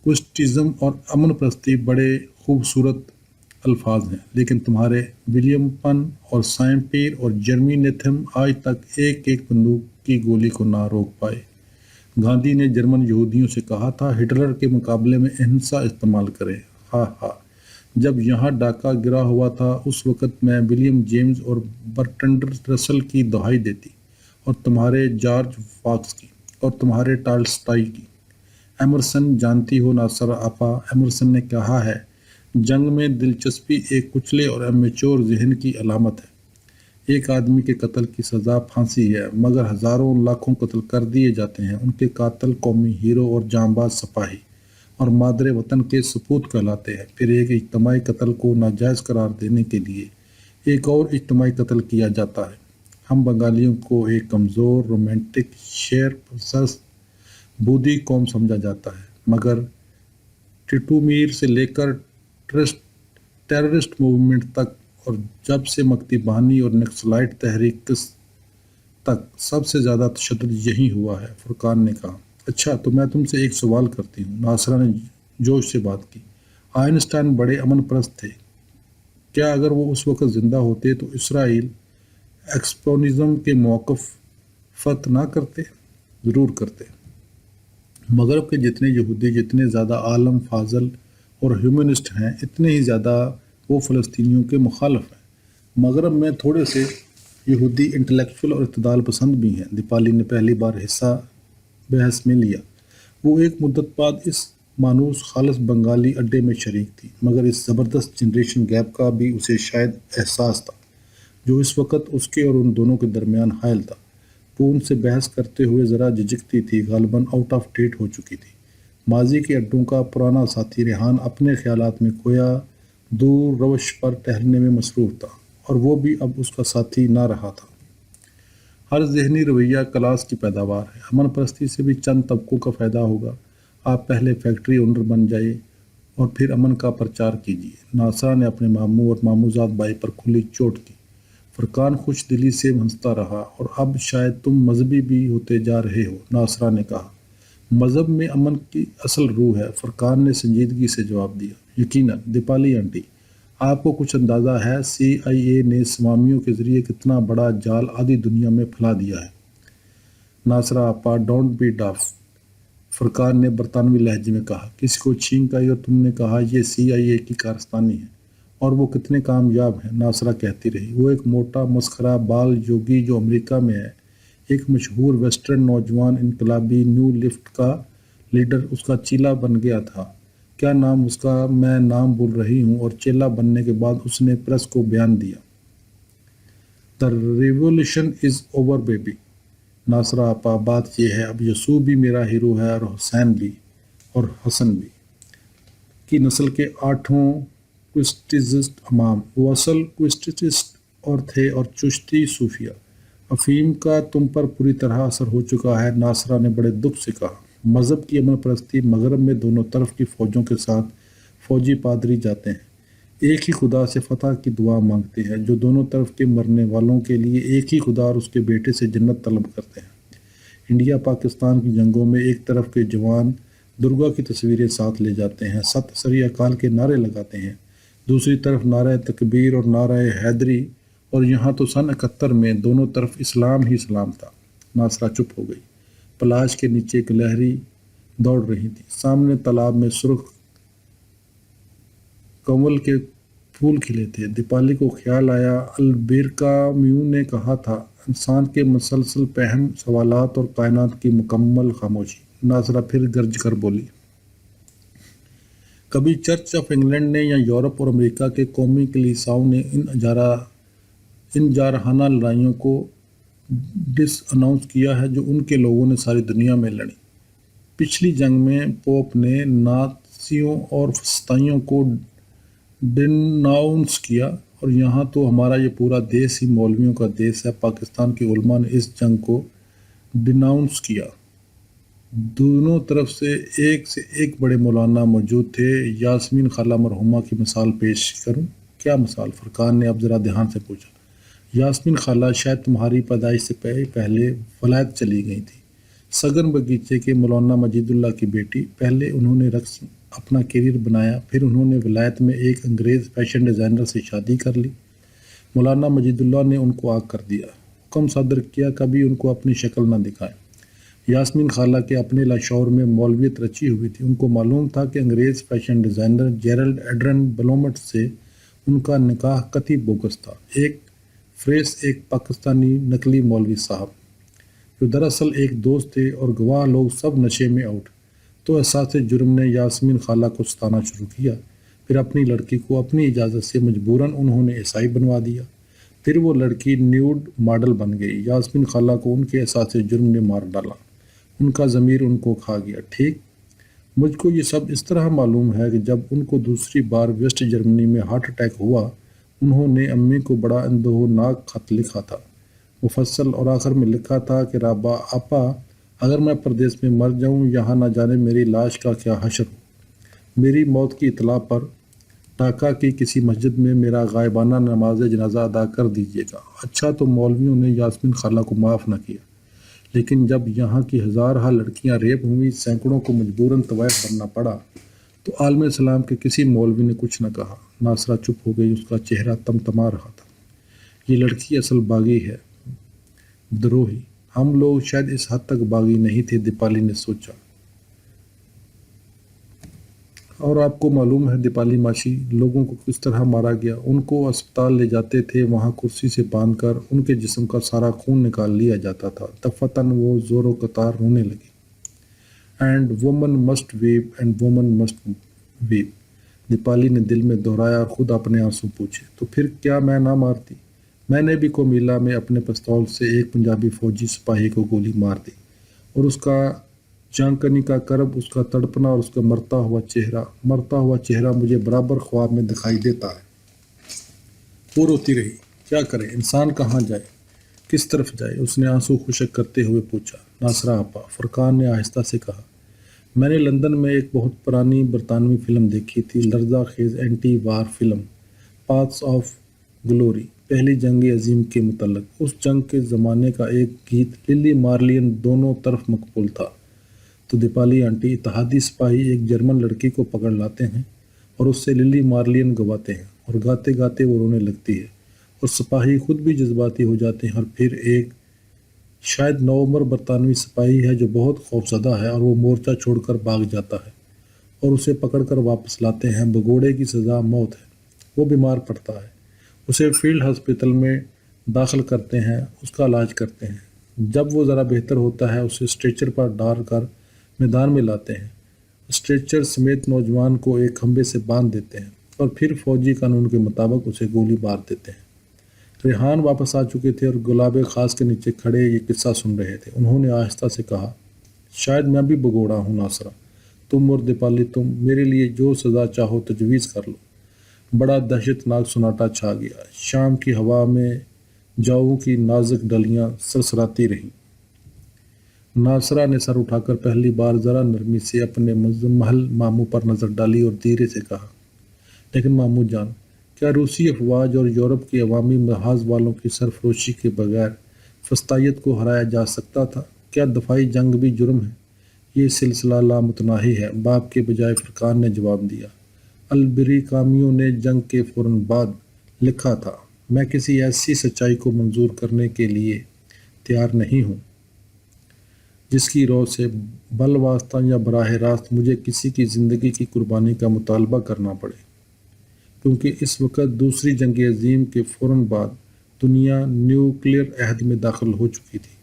کوسٹزم اور امن پرستی بڑے خوبصورت الفاظ ہیں، لیکن تمہارے ولیم پن اور سائم پیر اور جرمی نیتھم آج تک ایک ایک بندوق کی گولی کو نہ روک پائے۔ گاندھی نے جرمن یہودیوں سے کہا تھا، ہٹلر کے مقابلے میں اہنسا استعمال کریں۔ ہاں ہاں، جب یہاں ڈاکہ گرا ہوا تھا اس وقت میں ولیم جیمز اور برٹرنڈ رسل کی دہائی دیتی، اور تمہارے جارج فاکس کی، اور تمہارے ٹالسٹائی کی۔ ایمرسن، جانتی ہو ناصرہ آپا، ایمرسن نے کہا ہے، جنگ میں دلچسپی ایک کچلے اور امیچور ذہن کی علامت ہے۔ ایک آدمی کے قتل کی سزا پھانسی ہے، مگر ہزاروں لاکھوں قتل کر دیے جاتے ہیں۔ ان کے قاتل قومی ہیرو اور جانباز سپاہی اور مادر وطن کے سپوت کہلاتے ہیں۔ پھر ایک اجتماعی قتل کو ناجائز قرار دینے کے لیے ایک اور اجتماعی قتل کیا جاتا ہے۔ ہم بنگالیوں کو ایک کمزور، رومانٹک، شعر پرست، بودھی قوم سمجھا جاتا ہے، مگر ٹیٹو میر سے لے کر ٹیررسٹ موومنٹ تک، اور جب سے مکتی بانی اور نکسلائٹ تحریک تک، سب سے زیادہ تشدد یہی ہوا ہے۔ فرقان نے کہا، اچھا تو میں تم سے ایک سوال کرتی ہوں۔ ناصرہ نے جوش سے بات کی، آئنسٹائن بڑے امن پرست تھے، کیا اگر وہ اس وقت زندہ ہوتے تو اسرائیل ایکسپونزم کے موقف فت نہ کرتے؟ ضرور کرتے۔ مغرب کے جتنے یہودی جتنے زیادہ عالم فاضل اور ہیومنسٹ ہیں، اتنے ہی زیادہ وہ فلسطینیوں کے مخالف ہیں۔ مغرب میں تھوڑے سے یہودی انٹلیکچوئل اور اعتدال پسند بھی ہیں۔ دیپالی نے پہلی بار حصہ بحث میں لیا۔ وہ ایک مدت بعد اس مانوس خالص بنگالی اڈے میں شریک تھی، مگر اس زبردست جنریشن گیپ کا بھی اسے شاید احساس تھا جو اس وقت اس کے اور ان دونوں کے درمیان حائل تھا۔ وہ ان سے بحث کرتے ہوئے ذرا جھجکتی تھی، غالباً آؤٹ آف ڈیٹ ہو چکی تھی۔ ماضی کے اڈوں کا پرانا ساتھی ریحان اپنے خیالات میں کھویا دور روش پر ٹہلنے میں مصروف تھا، اور وہ بھی اب اس کا ساتھی نہ رہا تھا۔ ہر ذہنی رویہ کلاس کی پیداوار ہے۔ امن پرستی سے بھی چند طبقوں کا فائدہ ہوگا۔ آپ پہلے فیکٹری اونر بن جائے اور پھر امن کا پرچار کیجیے۔ ناصرہ نے اپنے ماموں اور ماموزاد بائی پر کھلی چوٹ کی۔ فرقان خوش دلی سے ہنستا رہا، اور اب شاید تم مذہبی بھی ہوتے جا رہے ہو، ناصرہ نے کہا۔ مذہب میں امن کی اصل روح ہے، فرقان نے سنجیدگی سے جواب دیا۔ یقیناً دیپالی آنٹی، آپ کو کچھ اندازہ ہے CIA نے سوامیوں کے ذریعے کتنا بڑا جال آدھی دنیا میں پھیلا دیا ہے؟ ناصرہ آپا، ڈونٹ بی ڈاف، فرقان نے برطانوی لہجے میں کہا۔ کسی کو چھینک آئی اور تم نے کہا یہ CIA کی کارستانی ہے، اور وہ کتنے کامیاب ہیں، ناصرہ کہتی رہی۔ وہ ایک موٹا مسخرہ بال یوگی جو امریکہ میں ہے، ایک مشہور ویسٹرن نوجوان انقلابی نیو لیفٹ کا لیڈر، اس کا چیلا بن گیا تھا۔ کیا نام اس کا؟ میں نام بھول رہی ہوں۔ اور چیلا بننے کے بعد اس نے پریس کو بیان دیا، "The revolution is over baby"۔ Nasira آپا، بات یہ ہے اب یسوع بھی میرا ہیرو ہے، اور حسین بھی، اور حسن بھی، کی نسل کے 8 کوسٹسٹ امام۔ وہ اصل کوسٹسٹ اور تھے، اور چشتی صوفیہ۔ افہیم کا تم پر پوری طرح اثر ہو چکا ہے، ناصرہ نے بڑے دکھ سے کہا۔ مذہب کی امن پرستی، مغرب میں دونوں طرف کی فوجوں کے ساتھ فوجی پادری جاتے ہیں، ایک ہی خدا سے فتح کی دعا مانگتے ہیں، جو دونوں طرف کے مرنے والوں کے لیے ایک ہی خدا اور اس کے بیٹے سے جنت طلب کرتے ہیں۔ انڈیا پاکستان کی جنگوں میں ایک طرف کے جوان درگا کی تصویریں ساتھ لے جاتے ہیں، ست سری اکال کے نعرے لگاتے ہیں، دوسری طرف نعرہ تکبیر اور نعرہ حیدری، اور یہاں تو سن 71 میں دونوں طرف اسلام ہی اسلام تھا۔ ناصرہ چپ ہو گئی۔ پلاش کے نیچے ایک لہری دوڑ رہی تھی، سامنے تالاب میں سرخ کنول کے پھول کھلے تھے۔ دیپالی کو خیال آیا، البیرکا میو نے کہا تھا، انسان کے مسلسل پہم سوالات اور کائنات کی مکمل خاموشی۔ ناصرہ پھر گرج کر بولی، کبھی چرچ آف انگلینڈ نے یا یورپ اور امریکہ کے قومی کلیساؤں نے ان جارحانہ لڑائیوں کو ڈس اناؤنس کیا ہے جو ان کے لوگوں نے ساری دنیا میں لڑی؟ پچھلی جنگ میں پوپ نے نازیوں اور فسطائیوں کو ڈیناؤنس کیا، اور یہاں تو ہمارا یہ پورا دیس ہی مولویوں کا دیس ہے۔ پاکستان کے علماء نے اس جنگ کو ڈیناؤنس کیا۔ دونوں طرف سے ایک بڑے مولانا موجود تھے۔ یاسمین خالہ مرحومہ کی مثال پیش کروں؟ کیا مثال؟ فرقان نے اب ذرا دھیان سے پوچھا۔ یاسمین خالہ شاید تمہاری پیدائش سے پہلے ولایت چلی گئی تھی۔ سگن بگیچے کے مولانا مجید اللہ کی بیٹی۔ پہلے انہوں نے رقص اپنا کیریئر بنایا، پھر انہوں نے ولایت میں ایک انگریز فیشن ڈیزائنر سے شادی کر لی۔ مولانا مجید اللہ نے ان کو آگ کر دیا، حکم صادر کیا کبھی ان کو اپنی شکل نہ دکھائیں۔ یاسمین خالہ کے اپنے لاشعور میں مولویت رچی ہوئی تھی۔ ان کو معلوم تھا کہ انگریز فیشن ڈیزائنر جیرلڈ ایڈرن بلومٹ سے ان کا نکاح قطعی بوگس تھا، ایک پاکستانی نقلی مولوی صاحب جو دراصل ایک دوست تھے، اور گواہ لوگ سب نشے میں آؤٹ۔ تو احساس جرم نے یاسمین خالہ کو ستانا شروع کیا، پھر اپنی لڑکی کو اپنی اجازت سے مجبوراً انہوں نے عیسائی بنوا دیا، پھر وہ لڑکی نیوڈ ماڈل بن گئی۔ یاسمین خالہ کو ان کے احساس جرم نے مار ڈالا، ان کا ضمیر ان کو کھا گیا۔ ٹھیک، مجھ کو یہ سب اس طرح معلوم ہے کہ جب ان کو دوسری بار ویسٹ جرمنی میں ہارٹ اٹیک ہوا، انہوں نے امی کو بڑا اندوہناک خط لکھا تھا، مفصل، اور آخر میں لکھا تھا کہ رابعہ آپا، اگر میں پردیس میں مر جاؤں، یہاں نہ جانے میری لاش کا کیا حشر ہو۔ میری موت کی اطلاع پر ڈھاکہ کی کسی مسجد میں میرا غائبانہ نماز جنازہ ادا کر دیجیے گا۔ اچھا، تو مولویوں نے یاسمین خالہ کو معاف نہ کیا، لیکن جب یہاں کی ہزارہ لڑکیاں ریپ ہوئیں، سینکڑوں کو مجبوراً طوائف بننا پڑا، تو عالم اسلام کے کسی مولوی نے کچھ نہ کہا۔ ناصرہ چپ ہو گئی، اس کا چہرہ تمتما رہا تھا۔ یہ لڑکی اصل باغی ہے، دروہی۔ ہم لوگ شاید اس حد تک باغی نہیں تھے، دیپالی نے سوچا۔ اور آپ کو معلوم ہے دیپالی ماشی، لوگوں کو کس طرح مارا گیا؟ ان کو اسپتال لے جاتے تھے، وہاں کرسی سے باندھ کر ان کے جسم کا سارا خون نکال لیا جاتا تھا۔ دفعتاً وہ زور و قطار رونے لگی۔ And women must weep, and women must weep, Deepali نے دل میں دہرایا اور خود اپنے آنسو پوچھے۔ تو پھر کیا میں نہ مارتی؟ میں نے بھی کومیلا میں اپنے پستول سے ایک پنجابی فوجی سپاہی کو گولی مار دی، اور اس کا جانکنی کا کرب، اس کا تڑپنا اور اس کا مرتا ہوا چہرہ مجھے برابر خواب میں دکھائی دیتا ہے۔ وہ روتی رہی۔ کیا کرے؟ انسان کہاں جائے، کس طرف جائے؟ اس نے آنسو خشک کرتے ہوئے پوچھا۔ ناصرہ آپا، فرقان نے آہستہ سے کہا، میں نے لندن میں ایک بہت پرانی برطانوی فلم دیکھی تھی، لرزہ خیز anti war film, Paths of Glory, پہلی جنگ عظیم کے متعلق۔ اس جنگ کے زمانے کا ایک گیت للی مارلین دونوں طرف مقبول تھا۔ تو دیپالی آنٹی، اتحادی سپاہی ایک جرمن لڑکی کو پکڑ لاتے ہیں اور اس سے للی مارلین گواتے ہیں، اور گاتے گاتے وہ رونے لگتی ہے، اور سپاہی خود بھی جذباتی ہو جاتے ہیں، اور پھر ایک شاید نوعمر برطانوی سپاہی ہے جو بہت خوفزدہ ہے، اور وہ مورچہ چھوڑ کر بھاگ جاتا ہے، اور اسے پکڑ کر واپس لاتے ہیں۔ بگوڑے کی سزا موت ہے۔ وہ بیمار پڑتا ہے، اسے فیلڈ ہسپتال میں داخل کرتے ہیں، اس کا علاج کرتے ہیں۔ جب وہ ذرا بہتر ہوتا ہے، اسے اسٹریچر پر ڈال کر میدان میں لاتے ہیں، اسٹریچر سمیت نوجوان کو ایک کھمبے سے باندھ دیتے ہیں، اور پھر فوجی قانون کے مطابق اسے گولی مار دیتے ہیں۔ ریحان واپس آ چکے تھے اور گلاب خاص کے نیچے کھڑے یہ قصہ سن رہے تھے۔ انہوں نے آہستہ سے کہا، شاید میں بھی بگوڑا ہوں ناصرہ، تم اور دیپالی، تم میرے لیے جو سزا چاہو تجویز کر لو۔ بڑا دہشت ناک سناٹا چھا گیا۔ شام کی ہوا میں جاؤں کی نازک ڈلیاں سرسراتی رہیں۔ ناصرہ نے سر اٹھا کر پہلی بار ذرا نرمی سے اپنے محل ماموں پر نظر ڈالی اور دھیرے سے کہا، لیکن ماموں جان، کیا روسی افواج اور یورپ کے عوامی محاذ والوں کی سرفروشی کے بغیر فسطائیت کو ہرایا جا سکتا تھا؟ کیا دفاعی جنگ بھی جرم ہے؟ یہ سلسلہ لامتناہی ہے، باپ کے بجائے فرقان نے جواب دیا۔ البری کامیوں نے جنگ کے فوراً بعد لکھا تھا، میں کسی ایسی سچائی کو منظور کرنے کے لیے تیار نہیں ہوں جس کی رو سے بالواسطہ یا براہ راست مجھے کسی کی زندگی کی قربانی کا مطالبہ کرنا پڑے، کیونکہ اس وقت دوسری جنگ عظیم کے فوراً بعد دنیا نیوکلیئر عہد میں داخل ہو چکی تھی۔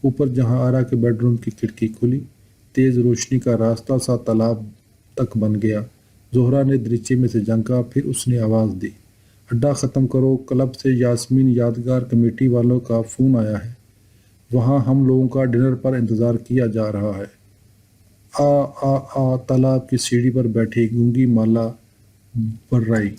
اوپر جہاں آرا کے بیڈ روم کی کھڑکی کھلی، تیز روشنی کا راستہ سا تالاب تک بن گیا۔ زہرا نے دریچے میں سے جھانکا، پھر اس نے آواز دی، اڈا ختم کرو، کلب سے یاسمین یادگار کمیٹی والوں کا فون آیا ہے، وہاں ہم لوگوں کا ڈنر پر انتظار کیا جا رہا ہے۔ آ آ آ تالاب کی سیڑھی پر بیٹھی گونگی مالا بررائی